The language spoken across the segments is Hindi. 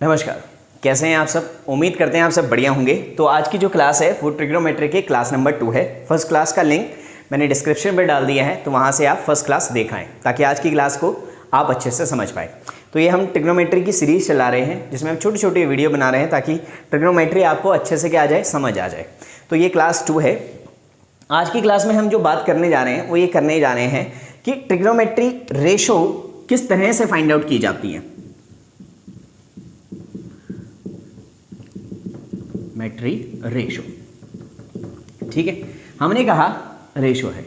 नमस्कार, कैसे हैं आप सब। उम्मीद करते हैं आप सब बढ़िया होंगे। तो आज की जो क्लास है वो ट्रिग्नोमेट्री की क्लास नंबर 2 है। फर्स्ट क्लास का लिंक मैंने डिस्क्रिप्शन में डाल दिया है, तो वहाँ से आप फर्स्ट क्लास देखाएं ताकि आज की क्लास को आप अच्छे से समझ पाएँ। तो ये हम ट्रिग्नोमेट्री की सीरीज़ चला रहे हैं जिसमें हम छोटी छोटी वीडियो बना रहे हैं ताकि ट्रिग्नोमेट्री आपको अच्छे से क्या आ जाए, समझ आ जाए। तो ये क्लास 2 है। आज की क्लास में हम जो बात करने जा रहे हैं वो ये करने जा रहे हैं कि ट्रिग्नोमेट्री रेशो किस तरह से फाइंड आउट की जाती है। ट्रिग्नोमेट्री रेशो, ठीक है। हमने कहा रेशो है,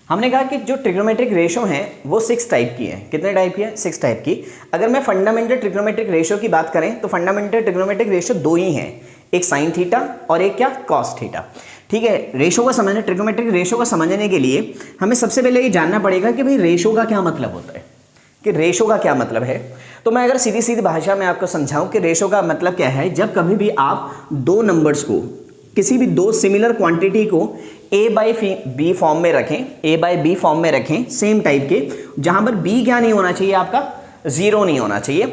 हमने कहा कि जो ट्रिग्नोमेट्रिक रेशो है वो 6 टाइप की है। कितने टाइप की है? 6 टाइप की। अगर मैं फंडामेंटल ट्रिग्नोमेट्रिक रेशो की बात करें तो फंडामेंटल ट्रिग्नोमेट्रिक रेशो 2 ही हैं, एक साइन थीटा और एक क्या, कॉस थीटा। ठीक है। रेशो को समझने, ट्रिग्नोमेट्रिक रेशो को समझने के लिए हमें सबसे पहले ये जानना पड़ेगा कि भाई रेशो का क्या मतलब होता है, कि रेशो का क्या मतलब है। तो मैं अगर सीधी सीधी भाषा में आपको समझाऊं कि रेशो का मतलब क्या है, जब कभी भी आप दो नंबर्स को, किसी भी दो सिमिलर क्वांटिटी को a बाई बी फॉर्म में रखें, a बाई बी फॉर्म में रखें, सेम टाइप के, जहां पर b क्या नहीं होना चाहिए, आपका 0 नहीं होना चाहिए,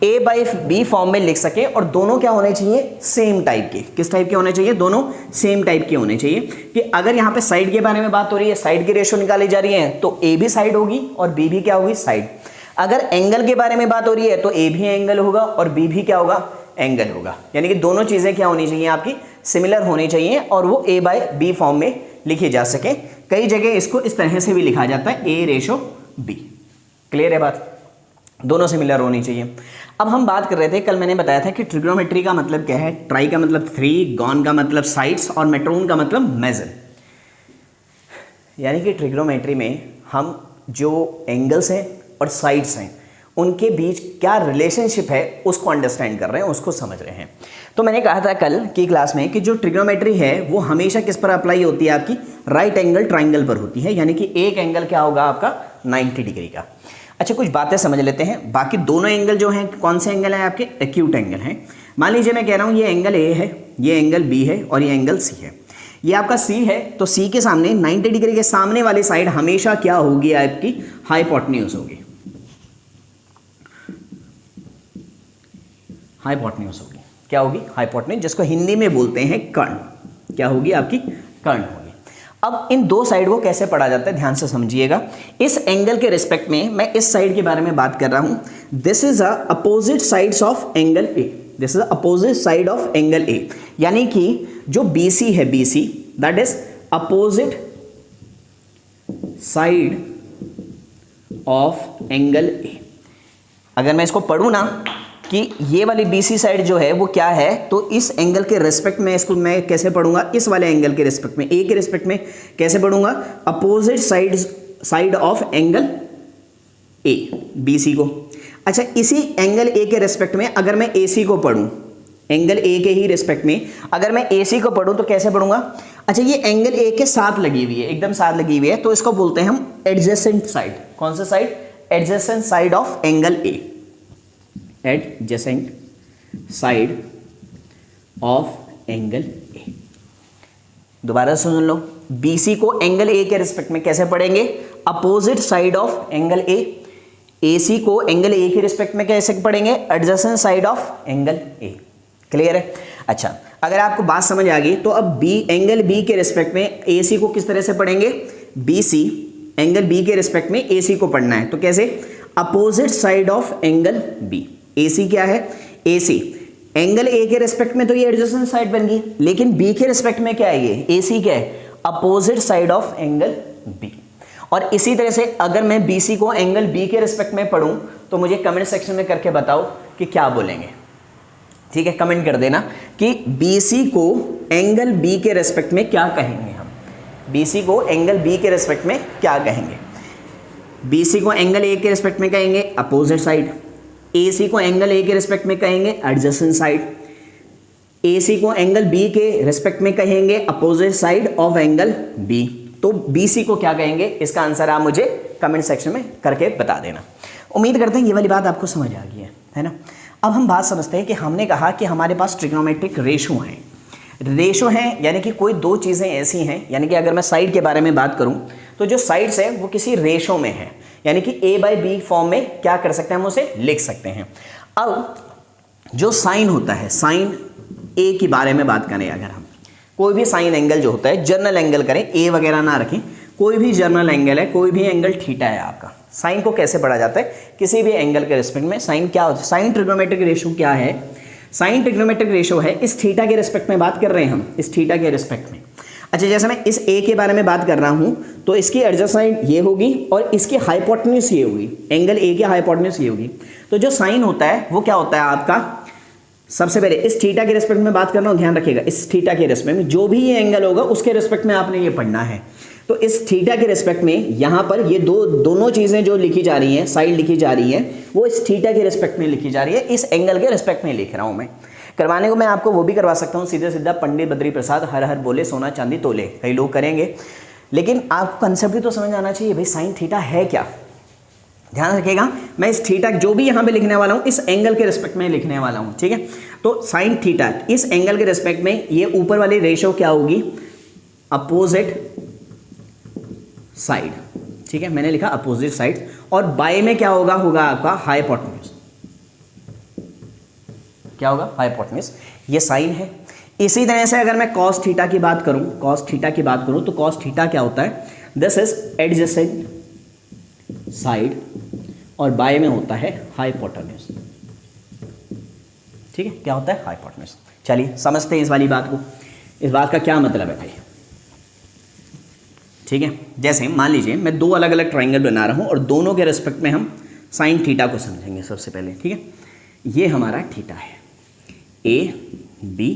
a बाई बी फॉर्म में लिख सके और दोनों क्या होने चाहिए, सेम टाइप के। किस टाइप के होने चाहिए? दोनों सेम टाइप के होने चाहिए। कि अगर यहाँ पे साइड के बारे में बात हो रही है, साइड की रेशो निकाली जा रही है, तो a भी साइड होगी और b भी क्या होगी, साइड। अगर एंगल के बारे में बात हो रही है तो a भी एंगल होगा और b भी क्या होगा, एंगल होगा। यानी कि दोनों चीजें क्या होनी चाहिए, आपकी सिमिलर होनी चाहिए और वो a बाई बी फॉर्म में लिखी जा सके। कई जगह इसको इस तरह से भी लिखा जाता है, a रेशो b। क्लियर है बात? दोनों सिमिलर होनी चाहिए। अब हम बात कर रहे थे, कल मैंने बताया था कि ट्रिग्नोमेट्री का मतलब क्या है। ट्राई का मतलब 3, गॉन का मतलब साइड्स और मेट्रोन का मतलब मेजर। यानी कि ट्रिग्नोमेट्री में हम जो एंगल्स हैं और साइड्स हैं उनके बीच क्या रिलेशनशिप है उसको अंडरस्टैंड कर रहे हैं, उसको समझ रहे हैं। तो मैंने कहा था कल की क्लास में कि जो ट्रिग्नोमेट्री है वो हमेशा किस पर अप्लाई होती है, आपकी राइट एंगल ट्राइंगल पर होती है। यानी कि एक एंगल क्या होगा आपका, 90 डिग्री का। अच्छा, कुछ बातें समझ लेते हैं। बाकी दोनों एंगल जो हैं, कौन से एंगल हैं आपके, एक्यूट एंगल हैं। मान लीजिए मैं कह रहा हूँ ये एंगल ए है, ये एंगल बी है और ये एंगल सी है। ये आपका सी है, तो सी के सामने 90 डिग्री के सामने वाली साइड हमेशा क्या होगी, आपकी हाइपोटेन्यूज होगी। हाइपोटेन्यूज होगी, क्या होगी, हाइपोटेन्यूज, जिसको हिंदी में बोलते हैं कर्ण। क्या होगी आपकी, कर्ण होगी। अब इन दो साइड को कैसे पढ़ा जाता है, ध्यान से समझिएगा। इस एंगल के रिस्पेक्ट में मैं इस साइड के बारे में बात कर रहा हूं। This is a opposite sides of angle A. This is opposite side of angle A. यानी कि जो BC है, BC that is opposite side of angle A. अगर मैं इसको पढ़ूं ना कि ये वाली BC साइड जो है वो क्या है, तो इस एंगल के रिस्पेक्ट में इसको मैं कैसे पढ़ूंगा, इस वाले एंगल के रिस्पेक्ट में, ए के रिस्पेक्ट में कैसे पढ़ूंगा, opposite side of angle A, BC को। अच्छा, इसी एंगल ए के रिस्पेक्ट में अगर मैं AC को पढ़ूं, एंगल ए के ही रिस्पेक्ट में अगर मैं AC को पढ़ूं तो कैसे पढ़ूंगा। अच्छा, ये एंगल ए के साथ लगी हुई है, एकदम साथ लगी हुई है, तो इसको बोलते हैं हम एडजेसेंट साइड। कौन सा side, adjacent side of angle A, adjacent side of angle A. दोबारा सुन लो, BC को एंगल ए के रिस्पेक्ट में कैसे पढ़ेंगे, opposite side of angle A. AC को एंगल ए के रिस्पेक्ट में कैसे पढ़ेंगे, adjacent side of angle A. Clear है? अच्छा, अगर आपको बात समझ आ गई तो अब एंगल बी के रिस्पेक्ट में AC को किस तरह से पढ़ेंगे, BC एंगल बी के रिस्पेक्ट में AC को पढ़ना है, तो कैसे, opposite side of angle b. AC क्या है, AC एंगल ए के रिस्पेक्ट में तो ये एडजेसेंट साइड बन गई, लेकिन B के रिस्पेक्ट में क्या है, ये AC क्या है, opposite side of angle B। और इसी तरह से अगर मैं BC को एंगल B के रिस्पेक्ट में पढ़ूं तो मुझे कमेंट सेक्शन में करके बताओ कि क्या बोलेंगे। ठीक है, कमेंट कर देना कि BC को एंगल B के रिस्पेक्ट में क्या कहेंगे हम। BC को एंगल B के रिस्पेक्ट में क्या कहेंगे। BC को एंगल A के रिस्पेक्ट में कहेंगे अपोजिट साइड, AC को एंगल A के रिस्पेक्ट में कहेंगे एडजेसेंट साइड, AC को एंगल B के रिस्पेक्ट में कहेंगे opposite side of angle B। तो BC को क्या कहेंगे, इसका आंसर आप मुझे कमेंट सेक्शन में करके बता देना। उम्मीद करते हैं ये वाली बात आपको समझ आ गई है ना। अब हम बात समझते हैं कि हमने कहा कि हमारे पास ट्रिग्नोमेट्रिक रेशो हैं। रेशो हैं यानी कि कोई दो चीज़ें ऐसी हैं, यानी कि अगर मैं साइड के बारे में बात करूं तो जो साइड्स है वो किसी रेशो में है, यानी कि A बाई बी फॉर्म में क्या कर सकते हैं, हम उसे लिख सकते हैं। अब जो साइन होता है, साइन ए के बारे में बात करें, अगर हम कोई भी साइन एंगल जो होता है, जर्नल एंगल करें, ए वगैरह ना रखें, कोई भी जर्नल एंगल है, कोई भी एंगल थीटा है आपका, साइन को कैसे पढ़ा जाता है किसी भी एंगल के रिस्पेक्ट में, साइन क्या होता है, साइन ट्रिग्नोमेट्रिक रेशियो क्या है, साइन ट्रिग्नोमेट्रिक रेशियो है इस थीटा के रिस्पेक्ट में बात कर रहे हैं हम, इस थीटा के रिस्पेक्ट में। अच्छा, जैसे मैं इस ए के बारे में बात कर रहा हूं तो इसकी एडजस्ट साइड ये होगी और इसकी हाइपोटेन्यूज ये होगी, एंगल ए की हाइपोटेन्यूज ये होगी। तो जो साइन होता है वो क्या होता है आपका, सबसे पहले इस थीटा के रिस्पेक्ट में बात कर रहा हूं, ध्यान रखिएगा, इस थीटा के रिस्पेक्ट में जो भी ये एंगल होगा उसके रिस्पेक्ट में आपने ये पढ़ना है। तो इस थीटा के रिस्पेक्ट में यहां पर ये दोनों चीजें जो लिखी जा रही हैं, साइड लिखी जा रही है, वो इस थीटा के रिस्पेक्ट में लिखी जा रही है, इस एंगल के रिस्पेक्ट में लिख रहा हूं मैं। करवाने को मैं आपको वो भी करवा सकता हूँ, सीधे सीधा पंडित बद्री प्रसाद हर हर बोले सोना चांदी तोले, कई लोग करेंगे, लेकिन आपको कंसेप्ट भी तो समझ आना चाहिए भाई, साइन थीटा है क्या। ध्यान रखिएगा, मैं इस थीटा जो भी यहाँ पे लिखने वाला हूँ इस एंगल के रिस्पेक्ट में लिखने वाला हूँ, ठीक है। तो साइन थीटा इस एंगल के रिस्पेक्ट में ये ऊपर वाली रेशियो क्या होगी, अपोजिट साइड, ठीक है, मैंने लिखा अपोजिट साइड, और बाय में क्या होगा, होगा आपका हाइपोटेन्यूज, क्या होगा, हाइपोटेन्यूज, ये साइन है। इसी तरह से अगर मैं कॉस थीटा की बात करूं, कॉस थीटा की बात करूं तो कॉस थीटा क्या होता है, दिस इज एडजेसेंट साइड और बाय में होता है हाइपोटेन्यूज, ठीक है, क्या होता है, हाइपोटेन्यूज। चलिए समझते हैं इस वाली बात को, इस बात का क्या मतलब है भाई, ठीक है। जैसे मान लीजिए मैं दो अलग अलग ट्राइंगल बना रहा हूं और दोनों के रिस्पेक्ट में हम साइन थीटा को समझेंगे सबसे पहले, ठीक है। ये हमारा थीटा है, ए बी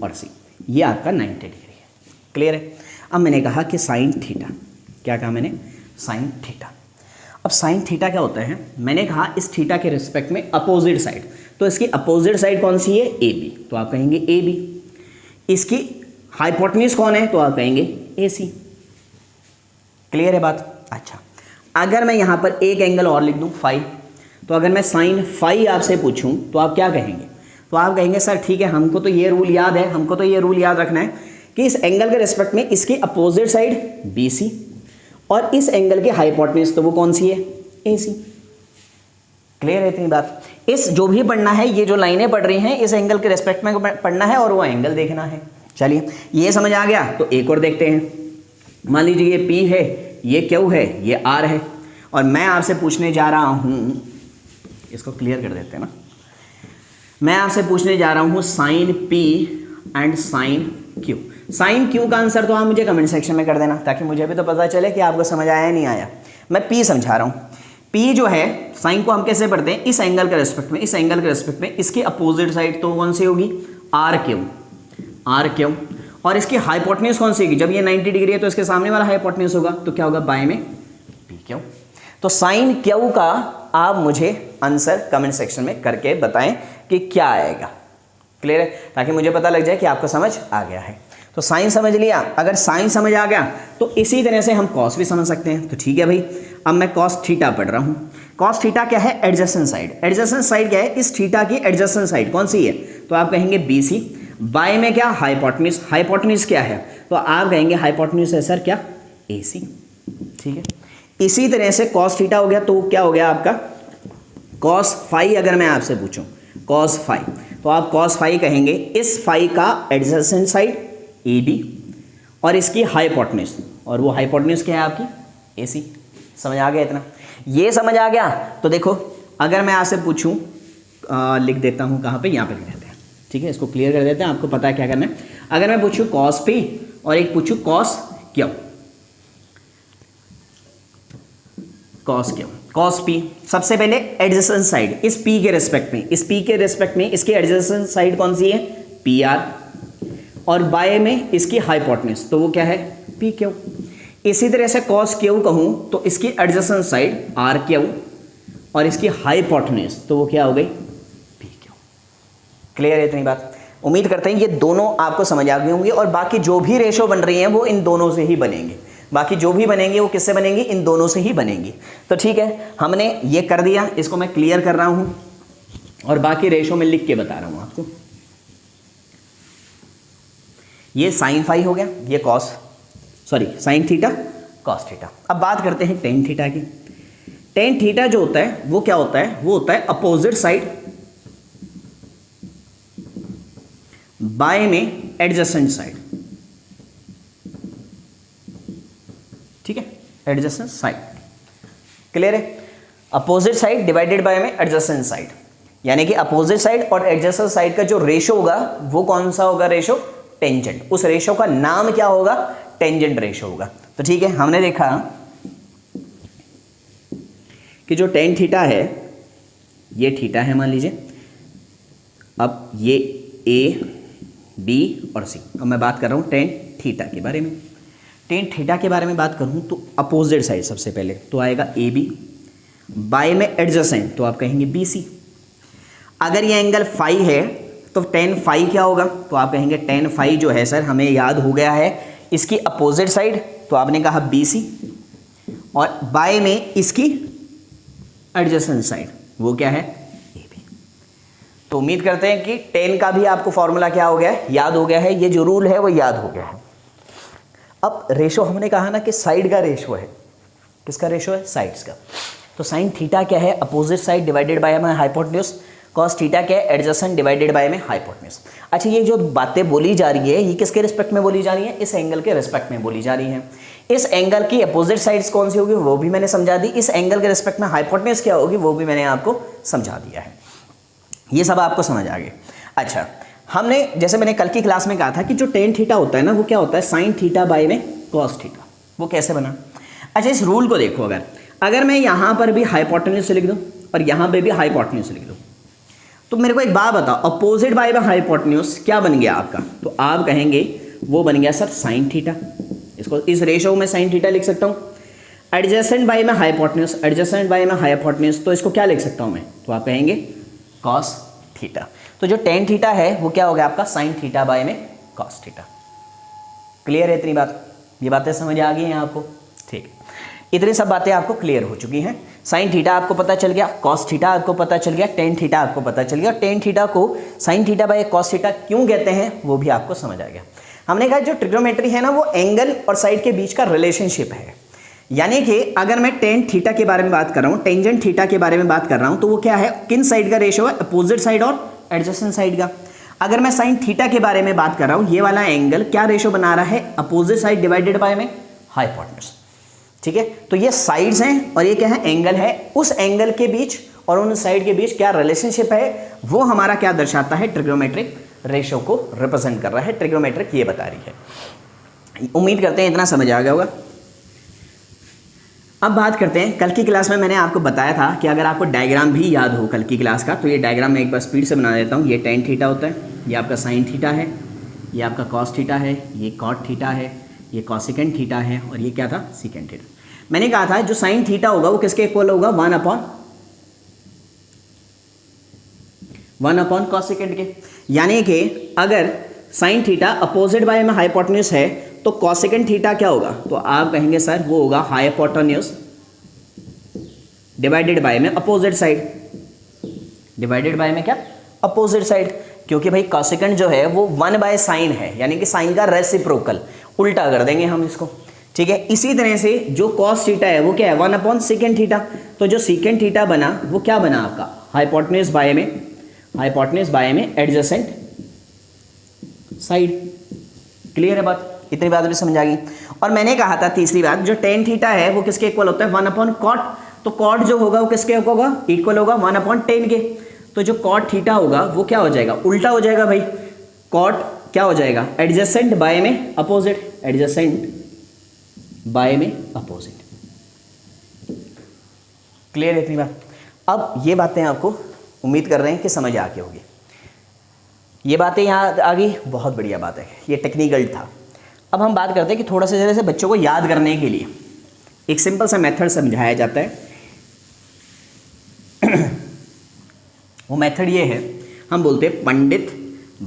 और सी, ये आपका 90 डिग्री है, क्लियर है। अब मैंने कहा कि साइन थीटा, क्या कहा मैंने, साइन थीटा। अब साइन थीटा क्या होता है, मैंने कहा इस थीटा के रिस्पेक्ट में अपोजिट साइड, तो इसकी अपोजिट साइड कौन सी है, ए बी, तो आप कहेंगे ए बी। इसकी हाइपोटेन्यूज कौन है, तो आप कहेंगे ए सी, क्लियर है बात। अच्छा, अगर मैं यहाँ पर एक एंगल और लिख दूँ फाई, तो अगर मैं साइन फाई आपसे पूछूं तो आप क्या कहेंगे, तो आप कहेंगे सर ठीक है, हमको तो ये रूल याद है, हमको तो ये रूल याद रखना है कि इस एंगल के रिस्पेक्ट में इसकी अपोजिट साइड बी सी और इस एंगल की हाइपोटेन्यूज तो वो कौन सी है, ए सी, क्लियर है इतनी बात। इस जो भी पढ़ना है, ये जो लाइनें पढ़ रही हैं इस एंगल के रिस्पेक्ट में पढ़ना है और वो एंगल देखना है। चलिए ये समझ आ गया, तो एक और देखते हैं। मान लीजिए ये पी है, ये क्यू है, ये आर है, और मैं आपसे पूछने जा रहा हूँ, इसको क्लियर कर देते हैं ना, मैं आपसे पूछने जा रहा हूं sine p and sine q. Sine q का आंसर तो आप मुझे कमेंट सेक्शन में कर देना, ताकि मुझे भी तो पता चले कि आपको समझ आया नहीं आया। मैं पी समझा रहा हूं, पी जो है साइन को हम कैसे पढ़ते हैं, इस एंगल के रिस्पेक्ट में, इस एंगल के रिस्पेक्ट में इसकी अपोजिट साइड तो कौन सी होगी, आर क्यू, आर क्यू, और इसकी हाइपोटेन्यूज कौन सी होगी, जब ये 90 डिग्री है तो इसके सामने वाला हाइपोटेन्यूज होगा, तो क्या होगा, बाय में पी क्यू। तो साइन क्यू का आप मुझे आंसर कमेंट सेक्शन में करके बताएं कि क्या आएगा, क्लियर है, ताकि मुझे पता लग जाए कि आपको समझ आ गया है। तो साइन समझ लिया, अगर साइन समझ आ गया तो इसी तरह से हम कॉस भी समझ सकते हैं। तो ठीक है भाई, अब मैं कॉस थीटा पढ़ रहा हूँ। कॉस थीटा क्या है, एडजेसेंट साइड। एडजेसेंट साइड क्या है, इस थीटा की एडजेसेंट साइड कौन सी है, तो आप कहेंगे बी सी। बाय में क्या, हाइपोटेन्यूज। हाइपोटेन्यूज क्या है, तो आप कहेंगे हाइपोटेन्यूज है सर क्या, ए सी, ठीक है। इसी तरह से कॉस थीटा हो गया, तो क्या हो गया आपका कॉस फाई। अगर मैं आपसे पूछूं कॉस फाई, तो आप कॉस फाई कहेंगे इस फाई का एडजेसेंट साइड ए बी और इसकी हाइपोटेन्यूज, और वो हाइपोटेन्यूज क्या है आपकी, ए सी। समझ आ गया इतना, ये समझ आ गया। तो देखो अगर मैं आपसे पूछूं, लिख देता हूं कहाँ पे, यहाँ पे लिख देते हैं, ठीक है, इसको क्लियर कर देते हैं, आपको पता है क्या करना है। अगर मैं पूछूं कॉस पी और एक पूछूं cos Q, cos Q, cos P, सबसे पहले एडजेसेंट साइड इस पी के रिस्पेक्ट में, इस पी के रिस्पेक्ट में इसकी एडजेसेंट साइड कौन सी है, पी आर, और बाय में इसकी हाइपोटेन्यूज तो वो क्या है, पी क्यू। इसी तरह से कॉस क्यू कहूं तो इसकी एडजेसेंट साइड आर क्यू और इसकी हाइपोटेन्यूज तो वो क्या हो गई, पी क्यू। क्लियर है इतनी बात। उम्मीद करते हैं ये दोनों आपको समझ आ गई होंगी, और बाकी जो भी रेशो बन रही हैं वो इन दोनों से ही बनेंगे, बाकी जो भी बनेंगे वो किससे बनेंगी, इन दोनों से ही बनेंगी। तो ठीक है, हमने ये कर दिया, इसको मैं क्लियर कर रहा हूं और बाकी रेशो में लिख के बता रहा हूं आपको। ये साइन फाई हो गया, ये cos, sorry sine theta, cos theta. अब बात करते हैं टेन थीटा की। टेन थीटा जो होता है वो क्या होता है, वो होता है अपोजिट साइड बाय में एडजेसेंट साइड, ठीक है, एडजेसेंट साइड, क्लियर है। अपोजिट साइड डिवाइडेड बाय में एडजेसेंट साइड, यानी कि अपोजिट साइड और एडजेसेंट साइड का जो रेशो होगा वो कौन सा होगा रेशो, टेंजेंट। उस रेशो का नाम क्या होगा, टेंजेंट रेशो होगा। तो ठीक है, हमने देखा कि जो टेन थीटा है, ये थीटा है मान लीजिए, अब ये ए बी और सी। अब मैं बात कर रहा हूँ टेन थीटा के बारे में। टेन थीटा के बारे में बात करूँ तो अपोजिट साइड सबसे पहले तो आएगा ए बी, बाय में एडजेसेंट तो आप कहेंगे बी सी। अगर ये एंगल फाई है तो टेन फाई क्या होगा, तो आप कहेंगे टेन फाई जो है सर हमें याद हो गया है इसकी अपोजिट साइड, तो आपने कहा बी सी, और बाय में इसकी एडजेसेंट साइड वो क्या है, ए बी। तो उम्मीद करते हैं कि टेन का भी आपको फॉर्मूला क्या हो गया है, याद हो गया है, ये जो रूल है वो याद हो गया है। अब रेशो हमने कहा ना कि साइड का रेशो है, किसका रेशो है, साइड्स का। तो साइन थीटा क्या है, अपोजिट साइड डिवाइडेड बाय में हाइपोटेन्यूज। कॉस थीटा क्या है, एडजेसेंट डिवाइडेड बाय में हाइपोटेन्यूज। अच्छा, ये जो बातें बोली जा रही है ये किसके रिस्पेक्ट में बोली जा रही है, इस एंगल के रिस्पेक्ट में बोली जा रही है। इस एंगल की अपोजिट साइड्स कौन सी होगी वो भी मैंने समझा दी, इस एंगल के रिस्पेक्ट में हाइपोटेन्यूज क्या होगी वो भी मैंने आपको समझा दिया है। ये सब आपको समझ आ गया। अच्छा, हमने जैसे मैंने कल की क्लास में कहा था कि जो टेन थीटा होता है ना वो क्या होता है, साइन थीटा बाय में कॉस थीटा। वो कैसे बना, अच्छा इस रूल को देखो, अगर मैं यहाँ पर भी हाइपोटेन्यूज लिख दूँ और यहाँ पे भी हाइपोटेन्यूज लिख दूँ, तो मेरे को एक बात बताओ, अपोजिट बाय में हाइपोटेन्यूज क्या बन गया आपका, तो आप कहेंगे वो बन गया सर साइन थीटा। इसको इस रेशो में साइन थीटा लिख सकता हूँ। एडजेसेंट बाय में हाइपोटेन्यूज, एडजेसेंट बाय में हाइपोटेन्यूज, तो इसको क्या लिख सकता हूँ मैं, तो आप कहेंगे कॉस थीटा। तो जो टेन थीटा है वो क्या हो गया आपका, साइन थीटा बाय में कॉस थीटा। क्लियर है इतनी बात, ये बातें समझ आ गई हैं आपको, ठीक। इतनी सब बातें आपको क्लियर हो चुकी हैं। साइन थीटा आपको पता चल गया, कॉस थीटा आपको पता चल गया, टेन थीटा आपको पता चल गया। टेन थीटा को sine theta by cos theta क्यों कहते हैं वो भी आपको समझ आ गया। हमने कहा जो ट्रिग्नोमेट्री है ना वो एंगल और साइड के बीच का रिलेशनशिप है, यानी कि अगर मैं टेन थीटा के बारे में बात कर रहा हूँ, टेंजेंट थीटा के बारे में बात कर रहा हूँ, तो वो क्या है, किन साइड का रेशो है, अपोजिट साइड और एडजेसेंट साइड का। अगर मैं साइन थीटा के बारे में बात कर रहा हूँ, ये वाला एंगल क्या रेशो बना रहा है, अपोजिट साइड डिवाइडेड बाय में हाइपोटेन्यूज, ठीक है। तो ये साइड्स हैं और ये क्या है, एंगल है। उस एंगल के बीच और उन साइड के बीच क्या रिलेशनशिप है वो हमारा क्या दर्शाता है, ट्रिग्नोमेट्रिक रेशो को रिप्रेजेंट कर रहा है, ट्रिग्नोमेट्रिक ये बता रही है। उम्मीद करते हैं इतना समझ आ गया होगा। अब बात करते हैं, कल की क्लास में मैंने आपको बताया था कि अगर आपको डायग्राम भी याद हो कल की क्लास का, तो ये डायग्राम मैं एक बार स्पीड से बना देता हूँ। ये टेन थीटा होता है, ये आपका साइन थीटा है, ये आपका कॉस थीटा है, ये कॉट थीटा है, ये कॉसिकेंट थीटा है, और ये क्या था, सीकेंट थीटा। मैंने कहा था जो साइन थीटा होगा वो किसके इक्वल होगा, वन अपॉन कॉसिकेंट के। यानी कि अगर साइन थीटा अपोजिट बाय में हाइपोटेन्यूज है तो कॉसिकेंट थीटा क्या होगा, तो आप कहेंगे सर वो होगा हाइपोटेन्यूज डिवाइडेड बाय में अपोजिट साइड, डिवाइडेड बाय में क्या, अपोजिट साइड। क्योंकि भाई कॉसिकेंट जो है वो वन बाय साइन है, यानी कि साइन का रेसिप्रोकल, उल्टा कर देंगे हम इसको, ठीक है। इसी तरह से जो कॉस थीटा है वो क्या है, वन अपॉन सीकेंट थीटा। तो जो सीकेंट थीटा बना वो क्या बना आपका, हाइपोटेन्यूज बाय में एडजेसेंट साइड। क्लियर है बात, इतनी बात भी समझ आ गई। और मैंने कहा था तीसरी बात, जो टेन थीटा है वो किसके इक्वल होता है, वन अपॉन कॉट। तो कॉट जो होगा वो किसके होगा, इक्वल होगा वन अपॉन टेन के। तो जो कॉट थीटा होगा वो क्या हो जाएगा, उल्टा हो जाएगा भाई। कॉट क्या हो जाएगा, एडजेसेंट बाय में अपोजिट, एडजेसेंट बाय में अपोजिट। क्लियर है इतनी बात। अब ये बातें आपको उम्मीद कर रहे हैं कि समझ आ गई होगी। ये बातें यहाँ आ गई, बहुत बढ़िया बात है, ये टेक्निकल था। अब हम बात करते हैं कि थोड़ा सा जैसे बच्चों को याद करने के लिए एक सिंपल सा मेथड समझाया जाता है। वो मेथड ये है, हम बोलते हैं पंडित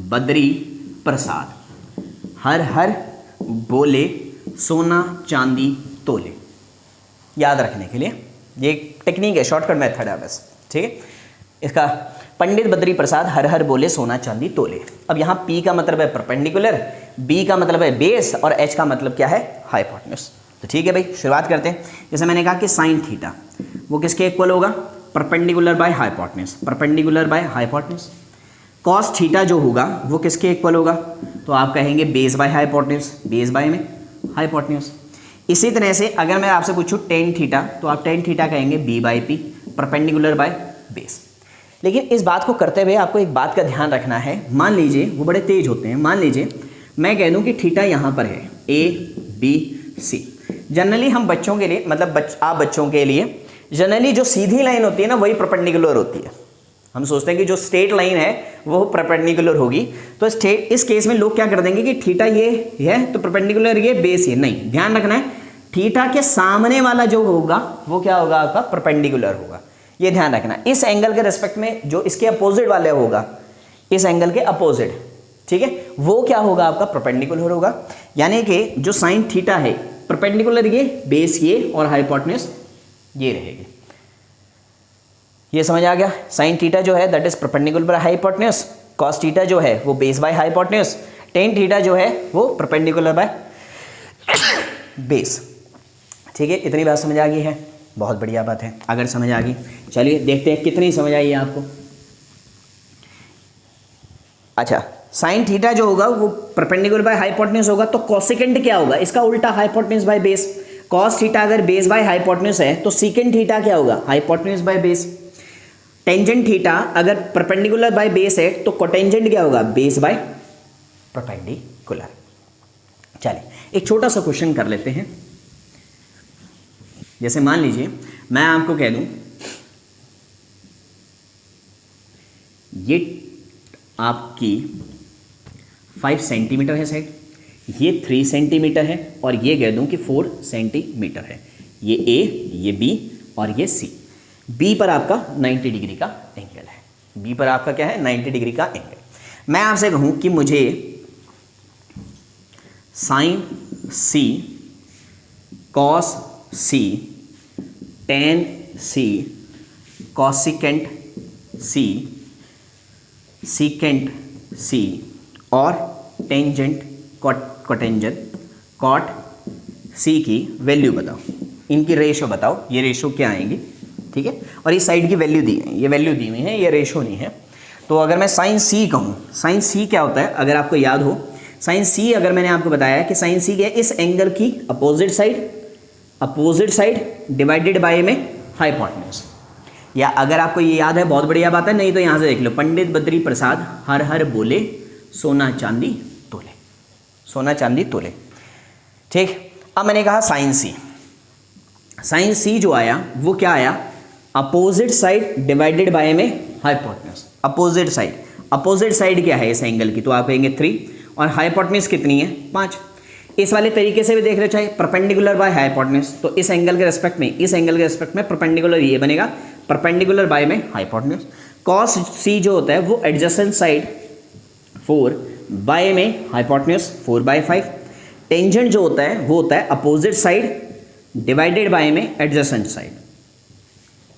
बद्री प्रसाद, हर हर बोले सोना चांदी तोले। याद रखने के लिए ये एक टेक्निक है, शॉर्टकट मेथड है बस, ठीक है। इसका पंडित बद्री प्रसाद हर हर बोले सोना चांदी तोले। अब यहाँ P का मतलब है परपेंडिकुलर, B का मतलब है बेस, और H का मतलब क्या है, हाइपोटेन्यूज। तो ठीक है भाई, शुरुआत करते हैं। जैसे मैंने कहा कि साइन थीटा वो किसके इक्वल होगा, perpendicular by hypotenuse, perpendicular by hypotenuse. Cos theta जो होगा वो किसके इक्वल होगा, तो आप कहेंगे base by hypotenuse, base by में हाइपोटेन्यूज। इसी तरह से अगर मैं आपसे पूछूं टेन थीटा, तो आप टेन थीटा कहेंगे B by P, perpendicular by base. लेकिन इस बात को करते हुए आपको एक बात का ध्यान रखना है, मान लीजिए वो बड़े तेज होते हैं, मान लीजिए मैं कह दूं कि थीटा यहाँ पर है ए बी सी। जनरली हम बच्चों के लिए, मतलब आप बच्चों के लिए जनरली जो सीधी लाइन होती है ना वही परपेंडिकुलर होती है। हम सोचते हैं कि जो स्ट्रेट लाइन है वो परपेंडिकुलर होगी, तो इस केस में लोग क्या कर देंगे कि थीटा ये है तो परपेंडिकुलर ये बेस ये, नहीं, ध्यान रखना है थीटा के सामने वाला जो होगा वो क्या होगा आपका परपेंडिकुलर होगा, ये ध्यान रखना। इस एंगल के रिस्पेक्ट में जो इसके अपोजिट वाले होगा, इस एंगल के अपोजिट, ठीक है, वो क्या होगा आपका परपेंडिकुलर होगा। यानी कि जो साइन थीटा है परपेंडिकुलर ये, बेस ये और हाइपोटेन्यूज ये रहेगी। ये समझ आ गया, साइन थीटा जो है that is perpendicular by hypotenuse, cos theta जो है वो base by hypotenuse, tan theta जो है वो परपेंडिकुलर बाय बेस। ठीक है, इतनी बात समझ आ गई है, बहुत बढ़िया बात है। अगर समझ आ गई चलिए देखते हैं कितनी समझ आई है आपको। अच्छा, साइन थीटा जो होगा वो परपेंडिकुलर बाय हाइपोटेन्यूज होगा, तो कोसेकेंट क्या होगा, इसका उल्टा hypotenuse by base. Cos theta अगर बेस बाय हाइपोटेन्यूज है तो सीकेंट थीटा क्या होगा, hypotenuse by base. Tangent theta अगर परपेंडिकुलर बाय बेस है तो कोटेंजेंट क्या होगा, बेस बाय परपेंडिकुलर। चलिए एक छोटा सा क्वेश्चन कर लेते हैं। जैसे मान लीजिए मैं आपको कह दूं ये आपकी 5 सेंटीमीटर है साइड, ये 3 सेंटीमीटर है और ये कह दूं कि 4 सेंटीमीटर है। ये ए, ये बी और ये सी। बी पर आपका 90 डिग्री का एंगल है, बी पर आपका क्या है 90 डिग्री का एंगल। मैं आपसे कहूं कि मुझे साइन सी, कॉस सी, टेन सी, कॉसिकेंट सी, सीकेंट सी और टेंजेंट कोटेंजेंट कॉट सी की वैल्यू बताओ, इनकी रेशो बताओ, ये रेशो क्या आएंगी, ठीक है। और इस साइड की वैल्यू दी है, ये वैल्यू दी हुई है, ये रेशो नहीं है। तो अगर मैं साइन सी कहूँ, साइन सी क्या होता है अगर आपको याद हो, साइन सी अगर मैंने आपको बताया कि साइन सी क्या है, इस एंगल की अपोजिट साइड डिवाइडेड बाय में हाइपोटेन्यूज। या अगर आपको ये याद है बहुत बढ़िया बात है, नहीं तो यहाँ से देख लो, पंडित बद्री प्रसाद हर हर बोले सोना चांदी तोले, सोना चांदी तोले। ठीक, अब मैंने कहा साइन सी, साइन सी जो आया वो क्या आया, अपोजिट साइड डिवाइडेड बाय में हाइपोटेन्यूज। अपोजिट साइड क्या है इस एंगल की, तो आप कहेंगे 3 और हाइपोटेन्यूज कितनी है 5। इस वाले तरीके से भी देख रहे चाहे परपेंडिकुलर बाय हाइपोटेन्यूज, तो इस एंगल के रिस्पेक्ट में, इस एंगल के रिस्पेक्ट में परपेंडिकुलर ये बनेगा, परपेंडिकुलर बाय में हाइपोटेन्यूज। कॉस सी जो होता है वो एडजेसेंट साइड 4 बाय में हाइपोटेन्यूज 4/5। टेंजेंट जो होता है वो होता है अपोजिट साइड डिवाइडेड बाय में एडजेसेंट साइड।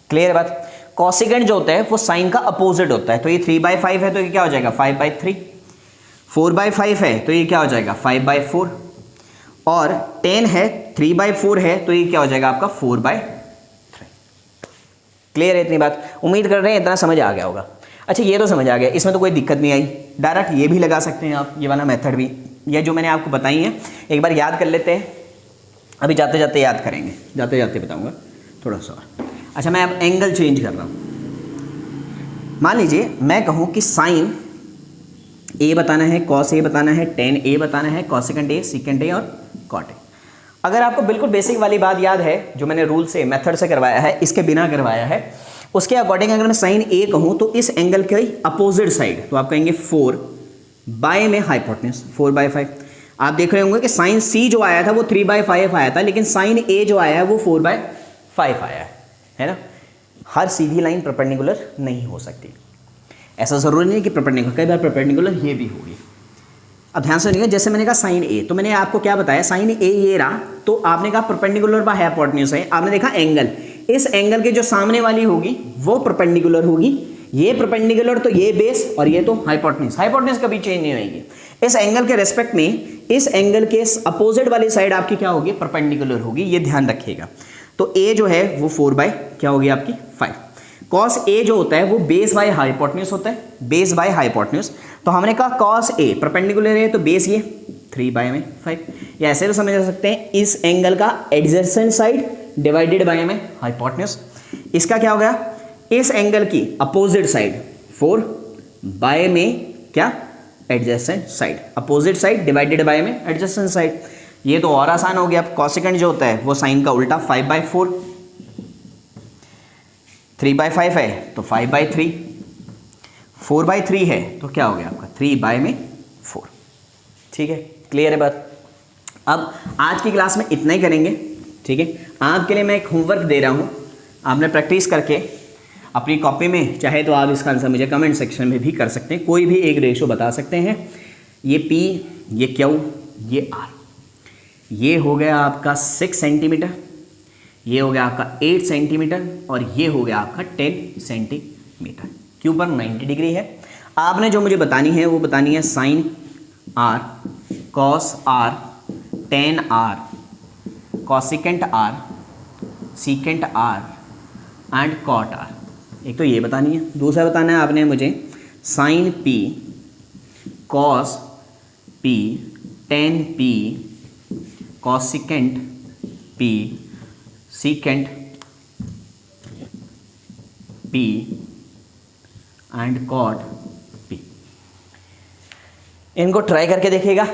क्लियर बात। कॉसिकेंट जो होता है वो साइन का अपोजिट होता है, तो ये 3/5 है तो ये क्या हो जाएगा 5/3। 4/5 है तो ये क्या हो जाएगा 5/4 और 10 है 3/4 है तो ये क्या हो जाएगा आपका 4/3। क्लियर है इतनी बात, उम्मीद कर रहे हैं इतना समझ आ गया होगा। अच्छा ये तो समझ आ गया, इसमें तो कोई दिक्कत नहीं आई, डायरेक्ट ये भी लगा सकते हैं आप, ये वाला मेथड भी, ये जो मैंने आपको बताई है एक बार याद कर लेते हैं। अभी जाते जाते याद करेंगे, जाते जाते बताऊंगा थोड़ा सा। अच्छा मैं अब एंगल चेंज कर रहा हूँ। मान लीजिए मैं कहूँ कि साइन ए बताना है, कॉस ए बताना है, टेन ए बताना है, कॉसेकेंट ए, सीकेंट ए और कॉट ए। अगर आपको बिल्कुल बेसिक वाली बात याद है जो मैंने रूल से मेथड से करवाया है, इसके बिना करवाया है, उसके अकॉर्डिंग अगर मैं साइन ए कहूँ तो इस एंगल के अपोजिट साइड, तो आप कहेंगे 4 बाय में हाइपोटेन्यूज 4/5। आप देख रहे होंगे कि साइन सी जो आया था वो 3/5 आया था, लेकिन साइन ए जो आया है वो 4/5 आया है ना। हर सीधी लाइन परपेंडिकुलर नहीं हो सकती, ऐसा जरूरी नहीं कि परपेंडिकुलर, कई बार परपेंडिकुलर ये भी होगी। अब ध्यान से सुनिएगा, जैसे मैंने कहा साइन ए, तो मैंने आपको क्या बताया, साइन ए ये रहा, तो आपने कहा परपेंडिकुलर बाय हाइपोटेन्यूज है, आपने देखा एंगल, इस एंगल के जो सामने वाली होगी वो परपेंडिकुलर होगी, ये परपेंडिकुलर तो ये बेस और ये तो हाइपोटेन्यूज, हाइपोटेन्यूज कभी चेंज नहीं होगी। इस एंगल के रेस्पेक्ट में इस एंगल के अपोजिट वाली साइड आपकी क्या होगी, परपेंडिकुलर होगी, ये ध्यान रखिएगा। तो ए जो है वो 4 बाय क्या होगी आपकी 5। कॉस ए जो होता है वो बेस बाय हाइपोटेन्यूज होता है, बेस बाय हाइपोटेन्यूज। तो हमने कहा कॉस ए परपेंडिकुलर है तो बेस ये 3/5, या ऐसे भी समझ सकते हैं इस एंगल का एडजेसेंट साइड डिवाइडेड बाय में हाइपोटेन्यूज। इसका क्या हो गया, इस एंगल की अपोजिट साइड 4 में क्या, adjacent side, opposite side divided by में एडजेसेंट साइड। ये तो और आसान हो गया। कॉसेकेंट जो होता है वो साइन का उल्टा 5/4, 3/5 है तो 5/3, 4/3 है तो क्या हो गया आपका 3/4। ठीक है, क्लियर है बात। अब आज की क्लास में इतना ही करेंगे। ठीक है, आपके लिए मैं एक होमवर्क दे रहा हूँ, आपने प्रैक्टिस करके अपनी कॉपी में, चाहे तो आप इसका आंसर मुझे कमेंट सेक्शन में भी कर सकते हैं, कोई भी एक रेशो बता सकते हैं। ये P, ये Q, ये R, ये हो गया आपका 6 सेंटीमीटर, ये हो गया आपका 8 सेंटीमीटर और ये हो गया आपका 10 सेंटीमीटर। क्यों पर 90 डिग्री है। आपने जो मुझे बतानी है वो बतानी है sine R, cos R, tan R, cosecant R, secant R and cot R। एक तो ये बतानी है, दूसरा बताना है आपने मुझे sine P, cos P, tan P, cosecant P, secant P and cot P। इनको ट्राई करके देखिएगा।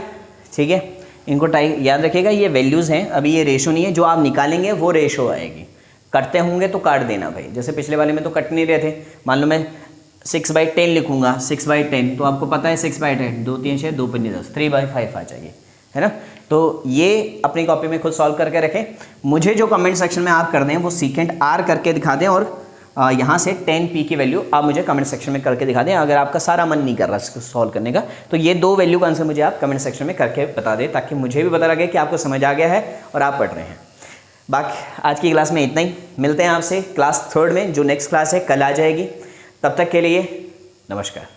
ठीक है, इनको ट्राई याद रखिएगा, ये वैल्यूज़ हैं, अभी ये रेशो नहीं है, जो आप निकालेंगे वो रेशो आएगी। कटते होंगे तो काट देना भाई, जैसे पिछले वाले में तो कट नहीं रहे थे। मान लो मैं 6/10 लिखूंगा, 6/10 तो आपको पता है 6/10 2 3 6 2 5 10 3/5 आ जाएगी, है ना। तो ये अपनी कॉपी में खुद सॉल्व करके रखें। मुझे जो कमेंट सेक्शन में आप कर दें वो सीकेंट R करके दिखा दें और यहाँ से 10P की वैल्यू आप मुझे कमेंट सेक्शन में करके दिखा दें। अगर आपका सारा मन नहीं कर रहा इसको सॉल्व करने का तो ये 2 वैल्यू का आंसर मुझे आप कमेंट सेक्शन में करके बता दें, ताकि मुझे भी पता लगे कि आपको समझ आ गया है और आप पढ़ रहे हैं। बाकी आज की क्लास में इतना ही, मिलते हैं आपसे क्लास 3rd में, जो नेक्स्ट क्लास है कल आ जाएगी। तब तक के लिए नमस्कार।